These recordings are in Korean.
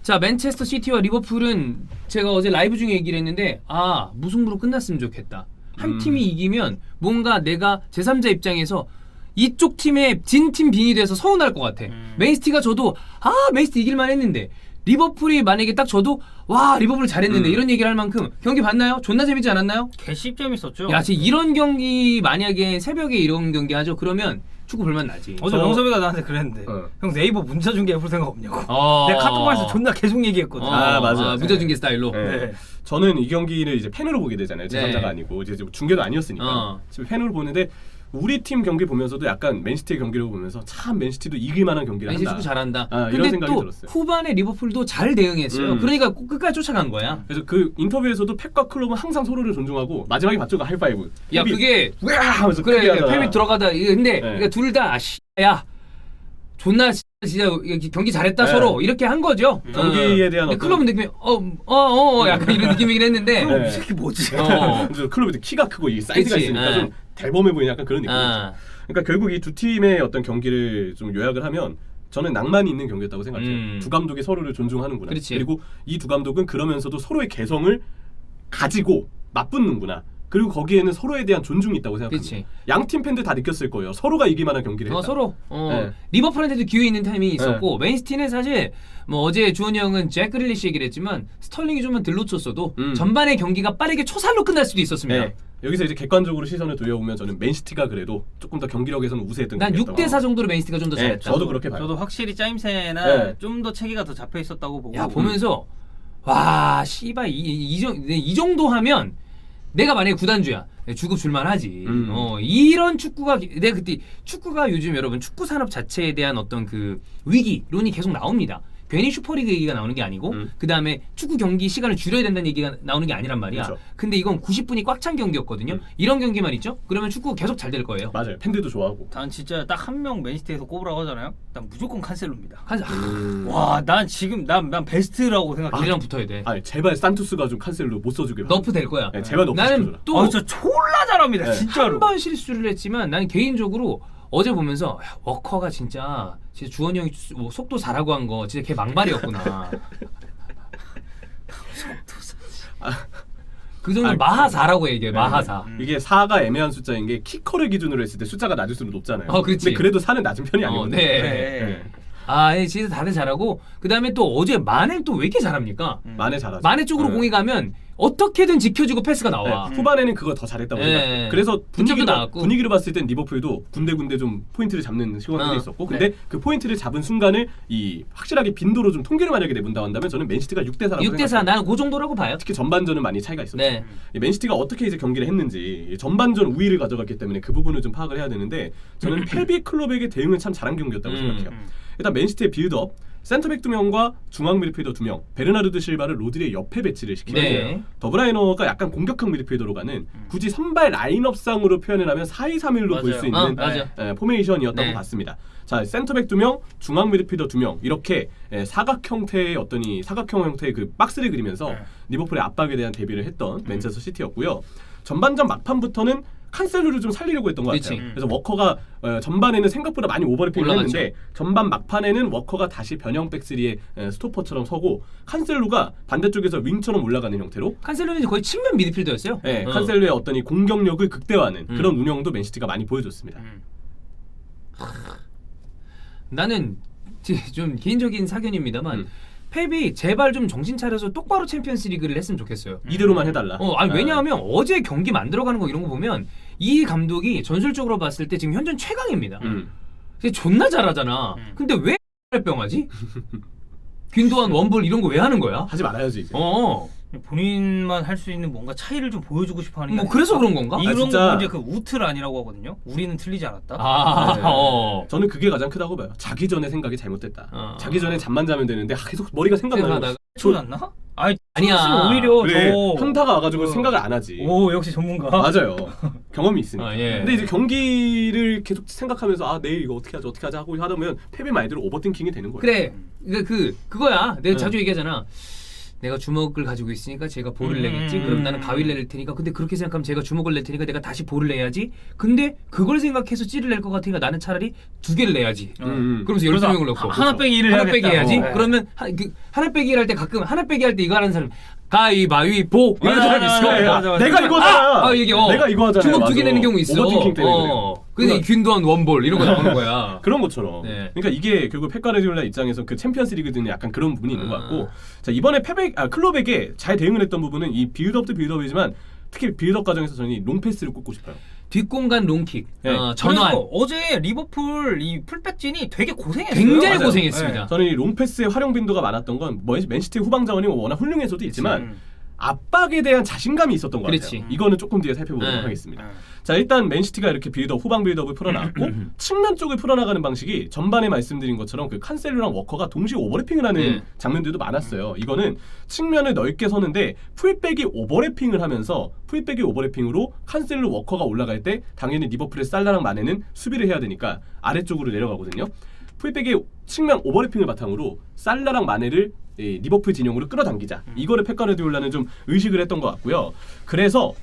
자, 맨체스터 시티와 리버풀은 제가 어제 라이브 중에 얘기를 했는데 무승부로 끝났으면 좋겠다. 한 팀이 이기면 뭔가 내가 제3자 입장에서 이쪽 팀의 진팀 빙이 돼서 서운할 것 같아. 맨시티가 저도 맨시티 이길만 했는데 리버풀이 만약에 딱 저도 와 리버풀 잘했는데 이런 얘기를 할 만큼 경기 봤나요? 존나 재밌지 않았나요? 개씹 재밌었죠. 야, 진짜 이런 경기 만약에 새벽에 이런 경기 하죠. 그러면 축구 볼만 나지. 어제 명섭이가 나한테 그랬는데 형 네이버 문자 중계 해볼 생각 없냐고. 어. 내가 카톡방에서 존나 계속 얘기했거든. 맞아요. 문자 중계 스타일로. 네. 저는 이 경기를 이제 팬으로 보게 되잖아요. 제3자가 아니고 이제 중계도 아니었으니까 지금 팬으로 보는데 우리 팀 경기 보면서도 약간 맨시티의 경기를 보면서 참 맨시티도 이길 만한 경기를 맨시티 한다. 축구 잘한다. 이런 근데 생각이 또 들었어요. 후반에 리버풀도 잘 대응했어요. 그러니까 끝까지 쫓아간 거야. 그래서 그 인터뷰에서도 펩과 클럽은 항상 서로를 존중하고 마지막에 봤죠? 그 하이파이브. 야, 그게 와 하면서 그래 크게 하잖아. 펠이 들어가다 근데 네. 그러니까 둘 다 야 존나 진짜 경기 잘했다 네. 서로 이렇게 한 거죠. 경기에 대한 근데 어떤- 클럽은 느낌이 약간 이런 느낌이긴 했는데 네. 이 새끼 뭐지? 그래서 클럽이 키가 크고 이 사이즈가 그치. 있으니까 네. 좀 대범해 보이는 약간 그런 느낌이죠. 아. 그러니까 결국 이 두 팀의 어떤 경기를 좀 요약을 하면 저는 낭만이 있는 경기였다고 생각해요. 두 감독이 서로를 존중하는구나. 그렇지. 그리고 이 두 감독은 그러면서도 서로의 개성을 가지고 맞붙는구나. 그리고 거기에는 서로에 대한 존중이 있다고 생각합니다. 그치. 양 팀 팬들 다 느꼈을 거예요. 서로가 이길 만한 경기를 했다. 서로 네. 리버풀한테도 기회 있는 타이밍이 있었고 맨시티는 사실 뭐 어제 주원이 형은 잭 그릴리시 얘기를 했지만 스털링이 좀만 들러쳤어도 전반의 경기가 빠르게 초살로 끝날 수도 있었습니다. 네. 여기서 이제 객관적으로 시선을 돌려보면 저는 맨시티가 그래도 조금 더 경기력에서는 우세했던 난 경기였다고 6대4 정도로 맨시티가 좀 더 네, 잘했다. 저도 그렇게 봐요. 저도 확실히 짜임새나 네. 좀 더 체계가 더 잡혀 있었다고 보고. 야 보면서 와 씨발 이 정도 하면 내가 만약에 구단주야 주급 줄만하지. 이런 축구가 내가 그때 축구가 요즘 여러분 축구 산업 자체에 대한 어떤 그 위기론이 계속 나옵니다. 괜히 슈퍼리그 얘기가 나오는 게 아니고 그 다음에 축구 경기 시간을 줄여야 된다는 얘기가 나오는 게 아니란 말이야. 그렇죠. 근데 이건 90분이 꽉 찬 경기였거든요. 이런 경기만 있죠? 그러면 축구 계속 잘 될 거예요. 맞아요. 팬들도 좋아하고. 난 진짜 딱 한 명 맨시티에서 꼽으라고 하잖아요. 난 무조건 칸셀로입니다. 와, 난 지금 난 베스트라고 생각해. 우리랑 붙어야 돼. 제발 산투스가 좀 칸셀로 못 써주길 너프 될 거야. 네, 제발 너프 나는 시켜줘라. 또 진짜 졸라 잘합니다. 네. 진짜로. 한 번 실수를 했지만 난 개인적으로 어제 보면서 야, 워커가 진짜 주원이 형이 속도 잘하고 한 거 진짜 걔 망발이었구나. 그 정도 마하사라고 얘기해. 마하사. 이게 4가 애매한 숫자인 게 키커를 기준으로 했을 때 숫자가 낮을수록 높잖아요. 그렇지. 근데 그래도 4는 낮은 편이 아니거든요. 네. 네. 진짜 다들 잘하고 그 다음에 또 어제 마네는 또 왜 이렇게 잘합니까? 마네 잘하죠. 마네 쪽으로 네. 공이 가면 어떻게든 지켜주고 패스가 나와. 네, 후반에는 그거 더 잘했다고 네. 생각해요. 그래서 분점도 나왔고. 분위기를 봤을 땐 리버풀도 군데군데 좀 포인트를 잡는 시간들이 있었고 근데 그 포인트를 잡은 순간을 이 확실하게 빈도로 좀 통계를 만약에 내본다 한다면 저는 맨시티가 6대4라고 6대4 나는 그 정도라고 봐요. 특히 전반전은 많이 차이가 있었죠. 네. 이 맨시티가 어떻게 이제 경기를 했는지 전반전 우위를 가져갔기 때문에 그 부분을 좀 파악을 해야 되는데 저는 펠비 클럽에게 대응은 참 잘한 경기였다고 생각해요. 일단 맨시티의 빌드업 센터백 2명과 중앙 미드필더 2명 베르나르드 실바를 로드리의 옆에 배치를 시키는데 네. 더브라이너가 약간 공격형 미드필더로 가는 굳이 선발 라인업상으로 표현을 하면 4-2-3-1로 볼 수 있는 포메이션이었다고 네. 봤습니다. 자 센터백 2명, 중앙 미드필더 2명 이렇게 사각 형태의 사각형 형태의 그 박스를 그리면서 리버풀의 압박에 대한 대비를 했던 맨체스터 시티였고요. 전반전 막판부터는 칸셀루를 좀 살리려고 했던 것 같아요. 그래서 워커가 전반에는 생각보다 많이 오버래핑을 했는데 전반 막판에는 워커가 다시 변형 백스리의 스토퍼처럼 서고 칸셀루가 반대쪽에서 윙처럼 올라가는 형태로 칸셀로는 거의 측면 미드필더였어요. 네, 칸셀루의 어떤 이 공격력을 극대화하는 그런 운영도 맨시티가 많이 보여줬습니다. 보여줬습니다. 나는 좀 개인적인 사견입니다만 펩이 제발 좀 정신 차려서 똑바로 챔피언스 리그를 했으면 좋겠어요. 이대로만 해달라. 왜냐하면 어제 경기 만들어가는 거 이런 거 보면 이 감독이 전술적으로 봤을 때 지금 현존 최강입니다. 존나 잘하잖아. 근데 왜 병하지? 균도한 원볼 이런 거 왜 하는 거야? 하지 말아야지 이제. 본인만 할 수 있는 뭔가 차이를 좀 보여주고 싶어 하는 게 뭐 그래서 그런 건가? 이런 진짜. 거 이제 그 우틀 아니라고 하거든요. 우리는 틀리지 않았다. 저는 그게 가장 크다고 봐요. 자기 전에 생각이 잘못됐다. 자기 전에 잠만 자면 되는데 계속 머리가 생각나는 거야. 쳤나? 아니야. 오히려 그래, 저 현타가 와가지고 생각을 안 하지. 오 역시 전문가. 맞아요. 경험이 있으니까. 예. 근데 이제 경기를 계속 생각하면서 내일 이거 어떻게 하자 하고 하다 보면 펩의 말대로 오버띵킹이 되는 거예요. 그래. 그거야. 내가 자주 얘기하잖아. 내가 주먹을 가지고 있으니까 제가 볼을 내겠지. 그럼 나는 가위를 낼 테니까. 근데 그렇게 생각하면 제가 주먹을 낼 테니까 내가 다시 볼을 내야지. 근데 그걸 생각해서 찌를 낼 것 같으니까 나는 차라리 2개를 내야지. 그러면서 12명을 넣고 하나 빼기를 하나 빼기 해야지. 해야겠다. 그러면 하나 빼기를 할 때 가끔 하나 빼기 할 때 이거 하는 사람 가위바위보 이런 맞아, 사람이 맞아, 있어. 맞아, 맞아. 내가 이거잖아. 이게 내가 이거 하잖아. 주먹 2개 내는 경우 있어. 오버팅킹 때문에 그래요. 근데 균도한 원볼 이런 거 나오는 거야. 그런 것처럼. 네. 그러니까 이게 결국 펩 가르디올라 입장에서 그 챔피언스 리그는 약간 그런 부분이 있는 것 같고, 자 이번에 클럽에게 잘 대응을 했던 부분은 이 빌드업도 빌드업이지만 특히 빌드업 과정에서 저는 이 롱패스를 꼽고 싶어요. 뒷공간 롱킥, 네. 전환 그리고 어제 리버풀 이 풀백진이 되게 고생했어요. 굉장히 맞아요. 고생했습니다. 저는 이 롱패스의 활용 빈도가 많았던 건 맨시티 후방 자원이 워낙 훌륭해서도 있지만 압박에 대한 자신감이 있었던 것 그렇지. 같아요. 이거는 조금 뒤에 살펴보도록 네. 하겠습니다. 자 일단 맨시티가 이렇게 빌드업, 후방 빌드업을 풀어나갔고 측면 쪽을 풀어나가는 방식이 전반에 말씀드린 것처럼 그 칸셀로랑 워커가 동시에 오버래핑을 하는 네. 장면들도 많았어요. 이거는 측면을 넓게 서는데 풀백이 오버래핑을 하면서 풀백이 오버래핑으로 칸셀로 워커가 올라갈 때 당연히 리버풀의 살라랑 마네는 수비를 해야 되니까 아래쪽으로 내려가거든요. 풀백의 측면 오버래핑을 바탕으로 살라랑 마네를 리버풀 진영으로 끌어당기자. 이거를 펩 가르디올라는 좀 의식을 했던 것 같고요. 그래서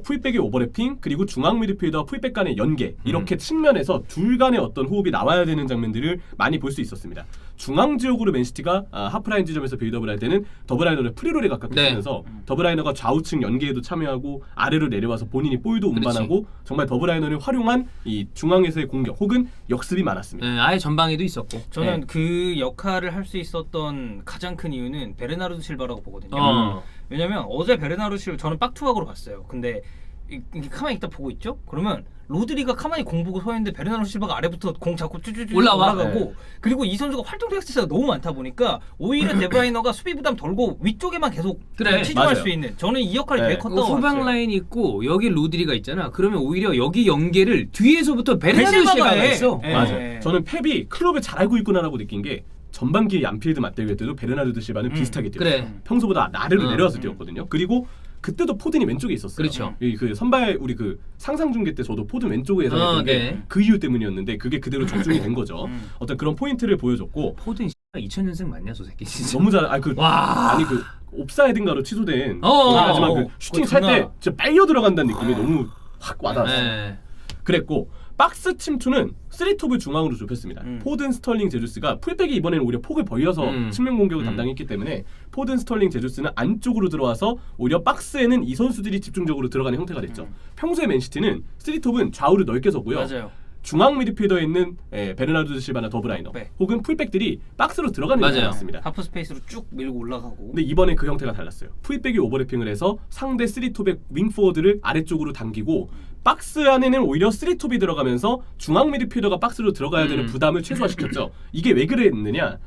풀백의 오버래핑 그리고 중앙 미드필더 풀백 간의 연계 이렇게 측면에서 둘 간의 어떤 호흡이 나와야 되는 장면들을 많이 볼 수 있었습니다. 중앙 지역으로 맨시티가 하프라인 지점에서 빌드업을 할 때는 더블라이너를 프리롤에 가깝게 네. 쓰면서 더블라이너가 좌우측 연계에도 참여하고 아래로 내려와서 본인이 볼도 운반하고 정말 더블라이너를 활용한 이 중앙에서의 공격 혹은 역습이 많았습니다. 네, 아예 전방에도 있었고. 저는 네. 그 역할을 할 수 있었던 가장 큰 이유는 베르나르도 실바라고 보거든요. 왜냐면 어제 베르나르도 실바 저는 빡투박으로 봤어요. 근데 이렇게 가만히 있다 보고 있죠? 그러면 로드리가 가만히 공 보고 서 있는데 베르나르도 실바가 아래부터 공 잡고 쭈쭈쭈 올라가고 네. 그리고 이 선수가 활동 텍스트가 너무 많다 보니까 오히려 데브라이너가 수비 부담 덜고 위쪽에만 계속 그래, 치중할 맞아요. 수 있는 저는 이 역할이 네. 되게 컸다고 후방 봤어요. 라인 있고 여기 로드리가 있잖아. 그러면 오히려 여기 연계를 뒤에서부터 베르나르도 실바가 해. 있어. 네. 맞아요. 저는 펩이 클럽을 잘 알고 있구나라고 느낀 게 전반기 안필드 맞대결 때도 베르나르도 실바는 비슷하게 뛰었어요. 그래. 평소보다 아래로 내려와서 뛰었거든요. 그리고 그때도 포든이 왼쪽에 있었어요. 그렇죠. 그 선발 우리 그 상상 중계 때 저도 포든 왼쪽에 예상했던 게 그 네. 이유 때문이었는데 그게 그대로 적중이 된 거죠. 어떤 그런 포인트를 보여줬고 포든 2000년생 맞냐 저 새끼 진짜. 너무 잘 와. 아니 그 옵사이드인가로 취소된 어. 하지만 그 슈팅 찰 때 그거 진짜 빨려 들어간다는 느낌이 너무 확 와닿았어요. 네. 그랬고 박스 침투는 3톱을 중앙으로 좁혔습니다. 포든, 스털링, 제주스가 풀백이 이번에는 오히려 폭을 벌려서 측면 공격을 담당했기 때문에 포든, 스털링, 제주스는 안쪽으로 들어와서 오히려 박스에는 이 선수들이 집중적으로 들어가는 형태가 됐죠. 평소에 맨시티는 3톱은 좌우를 넓게 서고요. 맞아요. 중앙 미드필더에 있는 베르나르도 실바나 더브라이너 네. 혹은 풀백들이 박스로 들어가는 맞아요. 형태였습니다. 하프 스페이스로 쭉 밀고 올라가고. 근데 이번에 그 형태가 달랐어요. 풀백이 오버래핑을 해서 상대 3톱의 윙포워드를 아래쪽으로 당기고 박스 안에는 오히려 3톱이 들어가면서 중앙 미드필더가 박스로 들어가야 되는 부담을 최소화시켰죠. 이게 왜 그랬느냐?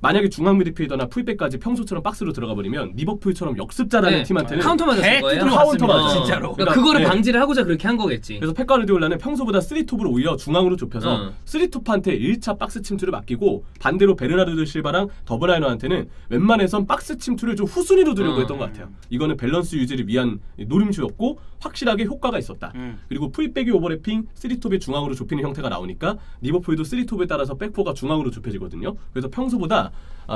만약에 중앙 미드필더나 풀백까지 평소처럼 박스로 들어가 버리면 리버풀처럼 역습자라는 네. 팀한테는 카운터 맞았을 거예요. 카운터 맞았어요. 진짜로. 그러니까 그거를 네. 방지를 하고자 그렇게 한 거겠지. 그래서 펩 가르디올라는 평소보다 3톱을 오히려 중앙으로 좁혀서 3톱한테 1차 박스 침투를 맡기고 반대로 베르나르도 실바랑 더브라이너한테는 웬만해선 박스 침투를 좀 후순위로 두려고 했던 것 같아요. 이거는 밸런스 유지를 위한 노림수였고 확실하게 효과가 있었다. 그리고 풀백이 오버래핑 3톱의 중앙으로 좁히는 형태가 나오니까 리버풀도 3톱에 따라서 백포가 중앙으로 좁혀지거든요. 그래서 평소보다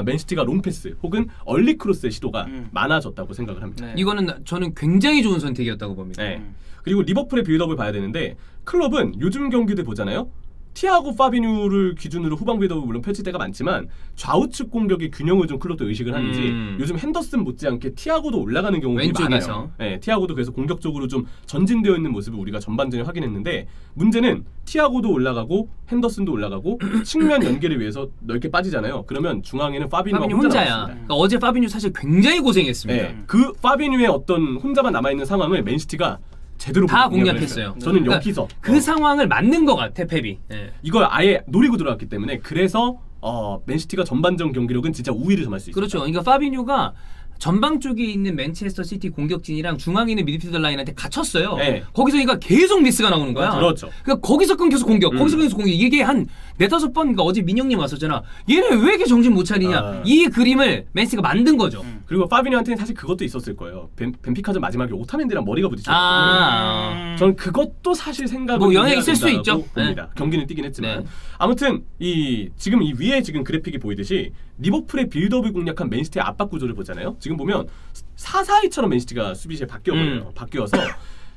맨시티가 롱패스 혹은 얼리 크로스의 시도가 많아졌다고 생각을 합니다. 네. 이거는 저는 굉장히 좋은 선택이었다고 봅니다. 네. 그리고 리버풀의 빌드업을 봐야 되는데 클럽은 요즘 경기들 보잖아요. 티아고 파비뉴를 기준으로 후방 빌드업을 물론 펼칠 때가 많지만 좌우측 공격의 균형을 좀 클럽도 의식을 하는지 요즘 핸더슨 못지않게 티아고도 올라가는 경우들이 왼쪽에서. 많아요. 네, 티아고도 그래서 공격적으로 좀 전진되어 있는 모습을 우리가 전반전에 확인했는데 문제는 티아고도 올라가고 핸더슨도 올라가고 측면 연계를 위해서 넓게 빠지잖아요. 그러면 중앙에는 파비뉴가 파비뉴 혼자 혼자야. 남았습니다. 그러니까 어제 파비뉴 사실 굉장히 고생했습니다. 네, 그 파비뉴의 어떤 혼자만 남아있는 상황을 맨시티가 제대로 다 공략을 공략했어요. 했어요. 저는 그러니까 여기서 그 상황을 맞는 것 같아 펩이. 네. 이걸 아예 노리고 들어갔기 때문에 그래서 맨시티가 전반전 경기력은 진짜 우위를 점할 수 있어요. 그렇죠. 그러니까 파비뉴가 전방 쪽에 있는 맨체스터 시티 공격진이랑 중앙에 있는 미드필더 라인한테 갇혔어요. 네. 거기서 그러니까 계속 미스가 나오는 거야. 그렇죠. 그러니까 거기서 끊겨서 공격, 거기서 끊겨서 공격. 이게 한 네다섯 번 그러니까 어제 민영님 왔었잖아. 얘네 왜 이렇게 정신 못 차리냐. 아. 이 그림을 맨시티가 만든 거죠. 그리고 파비뉴한테는 사실 그것도 있었을 거예요. 벤피카전 마지막에 오타멘디랑 머리가 부딪혔어요. 저는 그것도 사실 생각을 뭐 영향이 해야 있을 수 된다고 있죠. 봅니다. 네. 경기는 뛰긴 했지만 네. 아무튼 지금 이 위에 지금 그래픽이 보이듯이 리버풀의 빌드업을 공략한 맨시티의 압박 구조를 보잖아요. 지금 보면 4-4-2처럼 맨시티가 수비시에 바뀌어버려요. 바뀌어서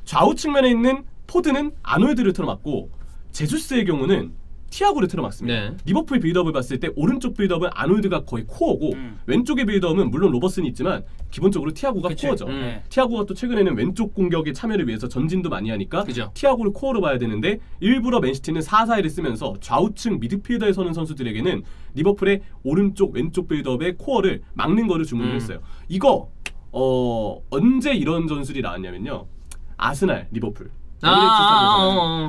좌우 측면에 있는 포드는 아놀드를 틀어막고 제주스의 경우는 티아고를 틀어막습니다. 네. 리버풀 빌드업을 봤을 때 오른쪽 빌드업은 아놀드가 거의 코어고 왼쪽의 빌드업은 물론 로버슨이 있지만 기본적으로 티아고가 그치. 코어죠. 티아고가 또 최근에는 왼쪽 공격에 참여를 위해서 전진도 많이 하니까 그죠. 티아고를 코어로 봐야 되는데 일부러 맨시티는 4-4-1을 쓰면서 좌우측 미드필더에 서는 선수들에게는 리버풀의 오른쪽 왼쪽 빌드업의 코어를 막는 거를 주문을 했어요. 이거 언제 이런 전술이 나왔냐면요. 아스날, 리버풀.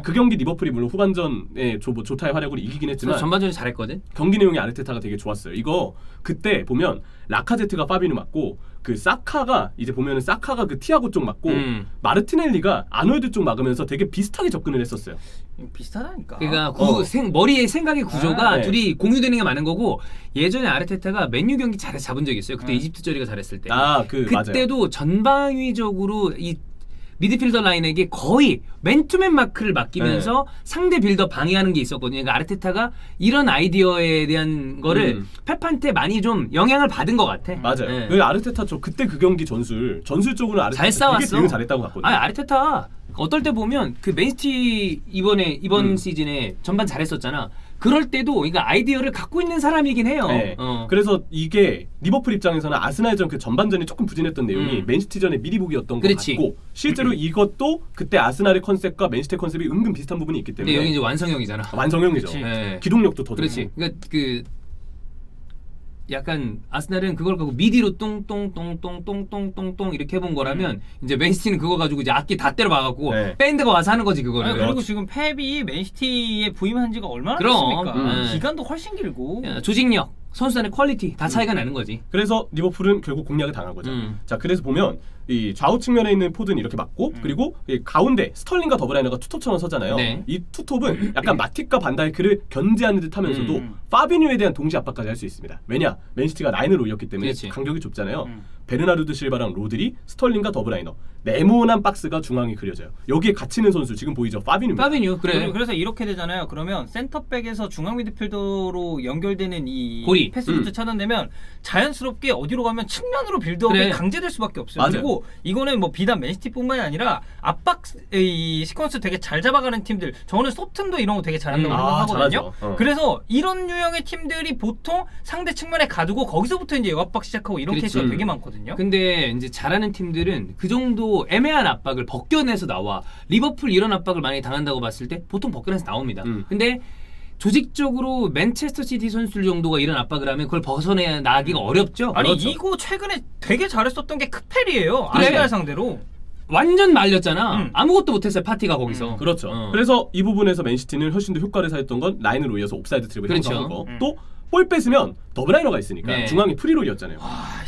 그 경기 리버풀이 물론 후반전에 조타의 활약으로 이기긴 했지만 전반전에 잘했거든. 경기 내용이 아르테타가 되게 좋았어요. 이거 그때 보면 라카제트가 파비뉴 맞고 그 사카가 이제 보면은 사카가 그 티아고 쪽 맞고 마르티넬리가 아놀드 쪽 막으면서 되게 비슷하게 접근을 했었어요. 비슷하다니까. 그러니까 머리의 생각의 구조가 네. 둘이 공유되는 게 많은 거고 예전에 아르테타가 맨유 경기 잘 잡은 적이 있어요. 그때 이집트 저리가 잘했을 때. 맞아요. 그때도 전방위적으로 이 미드필더 라인에게 거의 맨투맨 마크를 맡기면서 상대 빌더 방해하는 게 있었거든요. 그러니까 아르테타가 이런 아이디어에 대한 거를 펩한테 많이 좀 영향을 받은 것 같아. 맞아요. 네. 그 아르테타 쪽 그때 그 경기 전술적으로 아르테타 잘 싸웠어. 되게 대응 잘했다고 봤거든요. 아니 아르테타 어떨 때 보면 그 맨시티 이번 시즌에 전반 잘했었잖아. 그럴 때도 그러니까 아이디어를 갖고 있는 사람이긴 해요. 네. 그래서 이게 리버풀 입장에서는 아스날전 그 전반전이 조금 부진했던 내용이 맨시티전의 미리 보기였던 것 그렇지. 같고 실제로 이것도 그때 아스날의 컨셉과 맨시티의 컨셉이 은근 비슷한 부분이 있기 때문에 근데 여기 이제 완성형이잖아. 완성형이죠. 그치. 네. 기동력도 더 그렇지. 좋고. 그러니까 그 약간 아스날은 그걸 갖고 미디로 똥똥똥똥똥똥똥 이렇게 해본 거라면 이제 맨시티는 그거 가지고 이제 악기 다 때려 박았고 네. 밴드가 와서 하는 거지 그거를. 아니, 그리고 지금 펩이 맨시티에 부임한 지가 얼마나 그럼. 됐습니까? 기간도 훨씬 길고. 야, 조직력, 선수단의 퀄리티 다 차이가 나는 거지. 그래서 리버풀은 결국 공략을 당한 거죠. 자, 그래서 보면 이 좌우 측면에 있는 포드는 이렇게 맞고 그리고 이 가운데 스털링과 더블라이너가 투톱처럼 서잖아요. 네. 이 투톱은 약간 마틱과 반다이크를 견제하는 듯하면서도 파비뉴에 대한 동시 압박까지 할 수 있습니다. 왜냐? 맨시티가 라인을 올렸기 때문에 그렇지. 간격이 좁잖아요. 베르나르드 실바랑 로드리, 스털링과 더블라이너 네모난 박스가 중앙에 그려져요. 여기에 갇히는 선수 지금 보이죠? 파비뉴입니다. 파비뉴 그래. 그래서 이렇게 되잖아요. 그러면 센터백에서 중앙 미드필더로 연결되는 이 고리. 패스부터 차단되면 자연스럽게 어디로 가면 측면으로 빌드업이 그래. 강제될 수밖에 없어요. 맞아요. 그리고 이거는 뭐 비단 맨시티뿐만이 아니라 압박 이 시퀀스 되게 잘 잡아가는 팀들. 저는 소튼도 이런 거 되게 잘한다고 생각하거든요. 잘하죠. 그래서 이런 유형의 팀들이 보통 상대 측면에 가두고 거기서부터 이제 역압박 시작하고 이런 그렇지. 케이스가 되게 많거든요. 근데 이제 잘하는 팀들은 그 정도 애매한 압박을 벗겨내서 나와. 리버풀 이런 압박을 많이 당한다고 봤을 때 보통 벗겨내서 나옵니다. 근데 조직적으로 맨체스터 시티 선수들 정도가 이런 압박을 하면 그걸 벗어나기가 어렵죠. 아니 그렇죠. 이거 최근에 되게 잘했었던 게 크펠이에요. 그래. 아스날 상대로. 완전 말렸잖아. 아무것도 못했어요 파티가 거기서. 그렇죠. 그래서 이 부분에서 맨시티는 훨씬 더 효과를 사했던 건 라인을 올려서 옵사이드 트랩을 그렇죠. 형성한 거. 또 볼 뺏으면 더블라이너가 있으니까 네. 중앙에 프리롤이었잖아요.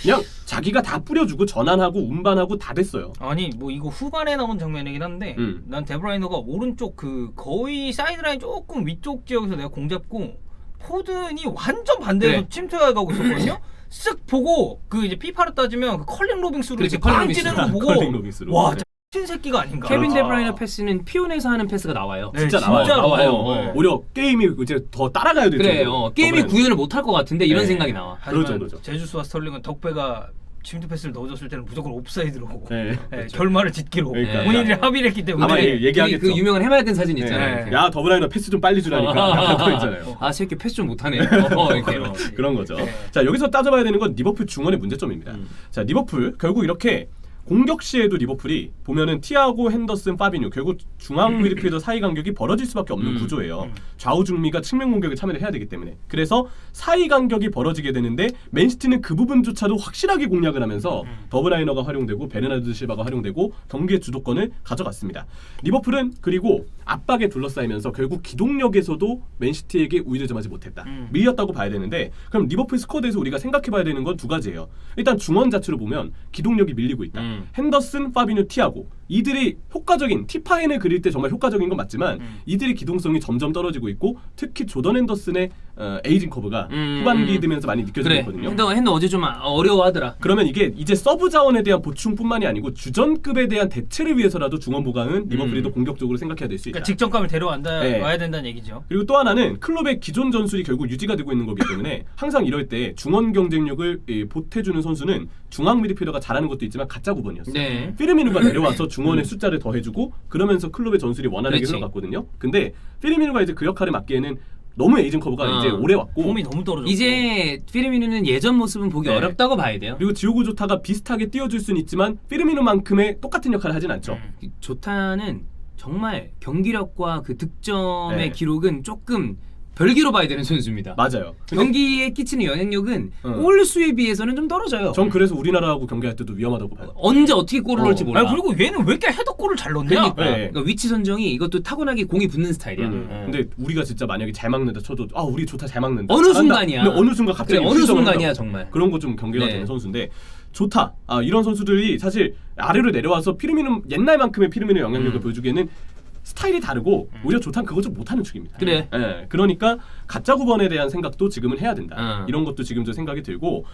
그냥 자기가 다 뿌려주고 전환하고 운반하고 다 됐어요. 아니 뭐 이거 후반에 나온 장면이긴 한데 난 데브라이너가 오른쪽 그 거의 사이드라인 조금 위쪽 지역에서 내가 공 잡고 포든이 완전 반대에서 네. 침투해가고 있었거든요. 쓱 보고 그 이제 피파로 따지면 그 컬링 로빙스로 그렇지, 이렇게 컬링 빵 로빙스. 찌르는 거 보고 컬링 로빙스로. 와 네. 친 새끼가 아닌가. 케빈 그렇죠. 데브라이너 패스는 피온에서 하는 패스가 나와요. 네, 진짜 진짜로 나와요. 나와요. 오히려 게임이 이제 더 따라가야 되죠. 그래, 게임이 구현을 못할 것 같은데 이런 네. 생각이 나와. 하지만 그럴 정도죠. 제주스와 스털링은 덕배가 침투 패스를 넣어줬을 때는 무조건 옵사이드로 네, 네, 그렇죠. 결말을 짓기로 그러니까. 본인이 합의를 했기 때문에 아마 얘기하겠죠. 그 유명한 해맑은 사진 있잖아요. 네. 야 더블라이너 패스 좀 빨리 주라니까 약간 그거 있잖아요. 아, 새끼 패스 좀 못하네. 이렇게. 그런 거죠. 네. 자 여기서 따져봐야 되는 건 리버풀 중원의 문제점입니다. 자 리버풀 결국 이렇게 공격 시에도 리버풀이 보면은 티아고, 핸더슨, 파비뉴 결국 중앙 미드필더 사이 간격이 벌어질 수밖에 없는 구조예요. 좌우 중미가 측면 공격에 참여를 해야 되기 때문에 그래서 사이 간격이 벌어지게 되는데 맨시티는 그 부분조차도 확실하게 공략을 하면서 더블라이너가 활용되고 베르나르드 실바가 활용되고 경기의 주도권을 가져갔습니다. 리버풀은 그리고 압박에 둘러싸이면서 결국 기동력에서도 맨시티에게 우위를 점하지 못했다. 밀렸다고 봐야 되는데 그럼 리버풀 스쿼드에서 우리가 생각해봐야 되는 건 두 가지예요. 일단 중원 자체로 보면 기동력이 밀리고 있다. 핸더슨, 파비뉴, 티아고 이들이 효과적인 티파인을 그릴 때 정말 효과적인 건 맞지만 이들의 기동성이 점점 떨어지고 있고 특히 조던 핸더슨의 에이징 커브가 후반기 되면서 많이 느껴지고 그래. 있거든요. 핸더 어제 좀 어려워하더라. 그러면 이게 이제 서브 자원에 대한 보충뿐만이 아니고 주전급에 대한 대체를 위해서라도 중원 보강은 리버풀이 더 공격적으로 생각해야 될 수 있다. 그러니까 직전감을 네. 와야 된다는 얘기죠. 그리고 또 하나는 클럽의 기존 전술이 결국 유지가 되고 있는 거기 때문에 항상 이럴 때 중원 경쟁력을 보태주는 선수는 중앙 미드필더가 잘하는 것도 있지만 가짜 9번이었어요. 네. 피르미누가 내려와서 중원의 숫자를 더해주고 그러면서 클럽의 전술이 원활하게 그렇지. 흘러갔거든요. 근데 피르미누가 이제 그 역할을 맡기에는 너무 에이징 커브가 이제 오래 왔고 폼이 너무 떨어졌고 이제 피르미누는 예전 모습은 보기 네. 어렵다고 봐야 돼요. 그리고 디오고 조타가 비슷하게 띄워줄 수는 있지만 피르미누만큼의 똑같은 역할을 하진 않죠. 조타는 정말 경기력과 그 득점의 네. 기록은 조금 별개로 봐야 되는 선수입니다. 맞아요. 근데 경기에 끼치는 영향력은 응. 골 수에 비해서는 좀 떨어져요. 전 그래서 우리나라하고 경기할 때도 위험하다고 봐요. 언제 어떻게 골을 넣을지 몰라. 아니, 그리고 얘는 왜 이렇게 헤더골을 잘 넣냐? 그러니까, 네. 그러니까 위치 선정이 이것도 타고나게 공이 붙는 스타일이야. 근데 우리가 진짜 만약에 잘 막는다 쳐도 우리 좋다 잘 막는다. 어느 잘한다. 순간이야. 근데 어느 순간 갑자기 그래, 어느 실점을 순간이야 한다고. 정말. 그런 거 좀 경계가 네. 되는 선수인데 좋다. 이런 선수들이 사실 아래로 내려와서 피르미누 옛날만큼의 피르미누 영향력을 보여주기에는 스타일이 다르고 오히려 좋다는 그거 좀 못하는 축입니다. 그래. 예, 그러니까 가짜 9번에 대한 생각도 지금은 해야 된다. 어. 이런 것도 지금 저 생각이 들고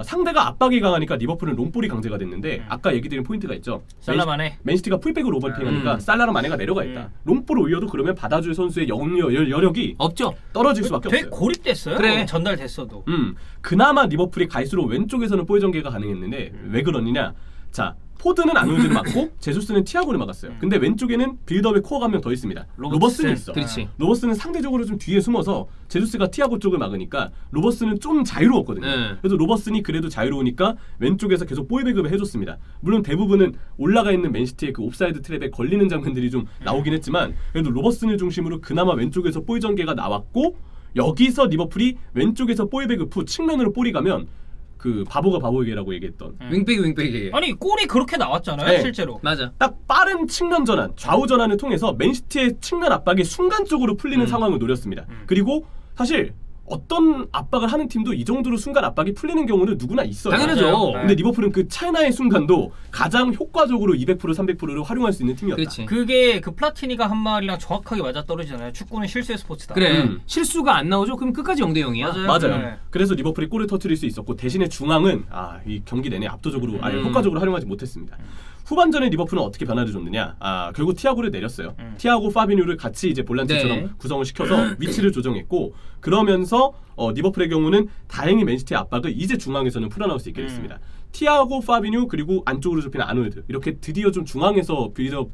상대가 압박이 강하니까 리버풀은 롱볼이 강제가 됐는데 아까 얘기 드린 포인트가 있죠. 살라 마네. 맨시티가 풀백으로 오버핑하니까 살라랑 마네가 내려가 있다. 롱볼 올려도 그러면 받아줄 선수의 여력이 없죠. 떨어질 수밖에 되게 없어요. 고립됐어요. 그래. 전달됐어도. 그나마 리버풀이 갈수록 왼쪽에서는 볼 전개가 가능했는데 왜 그러느냐? 자, 포드는 아놀드를 막고 제수스는 티아고를 막았어요. 근데 왼쪽에는 빌드업의 코어가 한 명 더 있습니다. 로버슨이 있어. 그렇지. 로버슨은 상대적으로 좀 뒤에 숨어서 제수스가 티아고 쪽을 막으니까 로버슨은 좀 자유로웠거든요. 네. 그래서 로버슨이 그래도 자유로우니까 왼쪽에서 계속 볼 배급을 해줬습니다. 물론 대부분은 올라가 있는 맨시티의 그 옵사이드 트랩에 걸리는 장면들이 좀 나오긴 했지만 그래도 로버슨을 중심으로 그나마 왼쪽에서 볼 전개가 나왔고 여기서 리버풀이 왼쪽에서 볼 배급 후 측면으로 볼이 가면 그 바보가 바보에게라고 얘기했던 윙백이. 아니 골이 그렇게 나왔잖아요. 네. 실제로. 맞아. 딱 빠른 측면 전환, 좌우 전환을 통해서 맨시티의 측면 압박이 순간적으로 풀리는 상황을 노렸습니다. 그리고 사실 어떤 압박을 하는 팀도 이 정도로 순간 압박이 풀리는 경우는 누구나 있어요. 당연하죠. 맞아요. 근데 리버풀은 그 차이나의 순간도 가장 효과적으로 200% 300%를 활용할 수 있는 팀이었다. 그렇지. 그게 그 플라티니가 한 말이랑 정확하게 맞아 떨어지잖아요. 축구는 실수의 스포츠다. 그래. 실수가 안 나오죠? 그럼 끝까지 0대 0이야. 맞아요. 네. 그래서 리버풀이 골을 터뜨릴 수 있었고 대신에 중앙은 이 경기 내내 압도적으로 효과적으로 활용하지 못했습니다. 후반전에 리버풀은 어떻게 변화를 줬느냐? 결국 티아고를 내렸어요. 티아고, 파비뉴를 같이 이제 볼란치처럼 네. 구성을 시켜서 위치를 조정했고 그러면서 리버풀의 경우는 다행히 맨시티의 압박을 이제 중앙에서는 풀어나올 수 있게 됐습니다. 티아고, 파비뉴 그리고 안쪽으로 좁힌 아놀드 이렇게 드디어 좀 중앙에서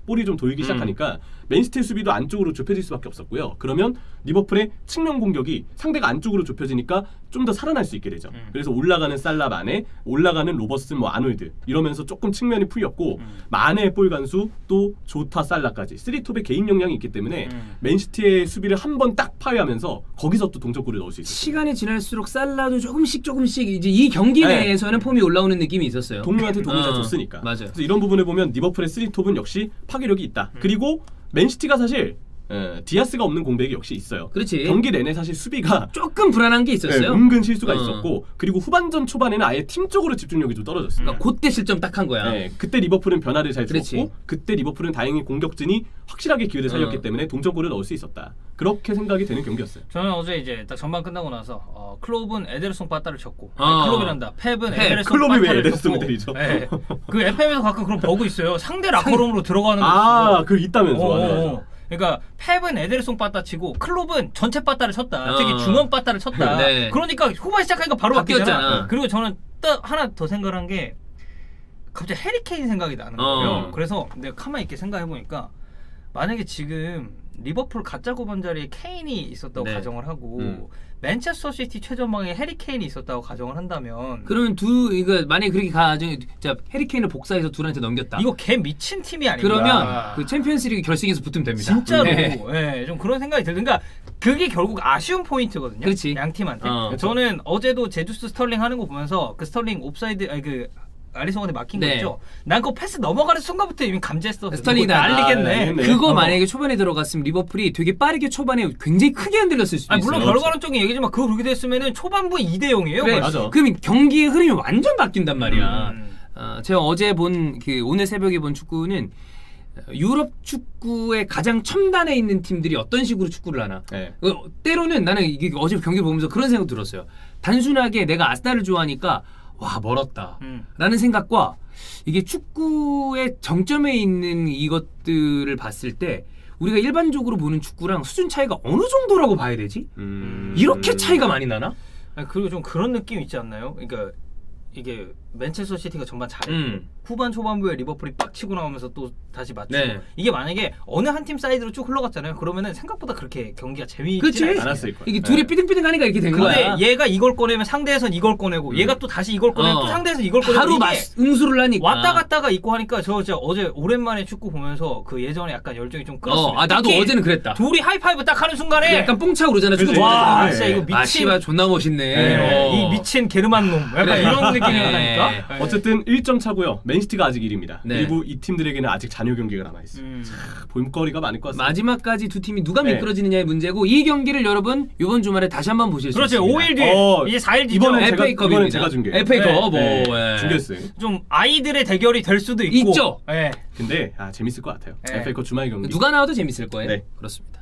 볼이 좀 돌기 시작하니까 맨시티의 수비도 안쪽으로 좁혀질 수밖에 없었고요. 그러면 리버풀의 측면 공격이 상대가 안쪽으로 좁혀지니까 좀 더 살아날 수 있게 되죠. 그래서 올라가는 살라 마네, 올라가는 로버슨 아놀드 이러면서 조금 측면이 풀렸고 마네의 볼 간수 또 조타 살라까지 3톱의 개인 역량이 있기 때문에 맨시티의 수비를 한 번 딱 파괴하면서 거기서 또 동점골을 넣을 수 있어요. 시간이 지날수록 살라도 조금씩 이제 이 경기 네. 내에서는 폼이 올라오는 느낌이 있었어요. 동료한테 도움을 잘 줬으니까. 맞아요. 그래서 이런 부분을 보면 리버풀의 3톱은 역시 파괴력이 있다. 그리고 맨시티가 사실 디아스가 없는 공백이 역시 있어요. 그렇지. 경기 내내 사실 수비가 조금 불안한 게 있었어요. 은근 실수가 어. 있었고 그리고 후반전 초반에는 아예 팀적으로 집중력이 좀 떨어졌어요. 그러니까 그때 실점 딱 한 거야. 그때 리버풀은 변화를 잘 그렇지. 주었고 그때 리버풀은 다행히 공격진이 확실하게 기회를 살렸기 때문에 동점골을 넣을 수 있었다. 그렇게 생각이 되는 경기였어요. 저는 어제 이제 딱 전반 끝나고 나서 클롭은 에데르송 빠따를 쳤고 어. 클롭이란다. 펩은 펩. 에데르송 클롭이 왜 빠따를 에데르송을 쳤고. 때리죠? 네. 그 FM에서 가끔 그런 버그 있어요. 상대 라커룸으로 들어가는 거 있어. 그 있다면서. 맞아, 맞아. 그러니까 펩은 에데르송 빠따 치고 클롭은 전체 빠따를 쳤다. 어. 특히 중원 빠따를 쳤다. 네. 그러니까 후반 시작하니까 바로 바뀌었잖아. 바뀌었잖아. 그리고 저는 또 하나 더 생각을 한 게 갑자기 해리케인 생각이 나는 거예요. 그래서 내가 가만히 있게 생각해 보니까 만약에 지금 리버풀 가짜 9번 자리에 케인이 있었다고 네. 가정을 하고 맨체스터 시티 최전방에 해리케인이 있었다고 가정을 한다면 그러면 이거 만약에 그렇게 해리케인을 복사해서 둘한테 넘겼다. 이거 개 미친 팀이 아닌가. 그러면 그 챔피언스리그 결승에서 붙으면 됩니다. 진짜로 네. 예, 좀 그런 생각이 들어요. 그러니까 그게 결국 아쉬운 포인트거든요. 그렇지. 양 팀한테. 어. 저는 어제도 제주스 스털링 하는 거 보면서 그 스털링 옵사이드 그 알리송한테 막힌 네. 거 있죠. 난 그거 패스 넘어가는 순간부터 이미 감지했어. 스털링이다. 난리겠네. 네. 그거 어. 만약에 초반에 들어갔으면 리버풀이 되게 빠르게 초반에 굉장히 크게 흔들렸을 수도 아니, 있어요. 물론 결과론적인 얘기지만 그거 그렇게 됐으면은 초반부에 2대 0이에요. 그래. 맞아. 그럼 경기의 흐름이 완전 바뀐단 말이야. 제가 어제 본 그 오늘 새벽에 본 축구는 유럽 축구의 가장 첨단에 있는 팀들이 어떤 식으로 축구를 하나. 네. 때로는 나는 이게 어제 경기 보면서 그런 생각 들었어요. 단순하게 내가 아스날을 좋아하니까 와 멀었다 라는 생각과 이게 축구의 정점에 있는 이것들을 봤을 때 우리가 일반적으로 보는 축구랑 수준 차이가 어느 정도라고 봐야 되지? 이렇게 차이가 많이 나나? 아니, 그리고 좀 그런 느낌 있지 않나요? 그러니까 이게 맨체스터 시티가 전반 잘했고 후반 초반부에 리버풀이 빡치고 나오면서 또 다시 맞추고 네. 이게 만약에 어느 한 팀 사이드로 쭉 흘러갔잖아요. 그러면은 생각보다 그렇게 경기가 재미있지 그치? 않았을 거예요. 이게 둘이 네. 삐등삐등하니까 이렇게 된 근데 거야. 얘가 이걸 꺼내면 상대에선 이걸 꺼내고 얘가 또 다시 이걸 꺼내면 또 상대에서 이걸 꺼내고 바로 이게 응수를 하니까. 왔다 갔다가 있고 하니까 저 진짜 어제 오랜만에 축구 보면서 그 예전에 약간 열정이 좀 끌었어요. 나도 특히 어제는 그랬다. 둘이 하이파이브 딱 하는 순간에 약간 뽕차 오르잖아. 그치. 축구 와 네. 진짜 이거 미친 씨발 존나 멋있네. 네. 이 미친 게르만 놈 약간 그래. 이런 느낌이 네. 나니까. 어쨌든 1점 차고요. 맨시티가 아직 1위입니다. 네. 그리고 이 팀들에게는 아직 잔여 경기가 남아 있어요. 볼거리가 많을 것 같습니다. 마지막까지 두 팀이 누가 네. 미끄러지느냐의 문제고 이 경기를 여러분 이번 주말에 다시 한번 보실 수 그렇죠. 있습니다. 5일 뒤에 이제 4일 뒤죠. 이번엔 FA컵입니다. 제가 중계해요. FA컵 네. 뭐 중계했어요. 좀 아이들의 대결이 될 수도 있고 있죠. 네. 근데 재밌을 것 같아요. 네. FA컵 주말 경기. 누가 나와도 재밌을 거예요. 네. 그렇습니다.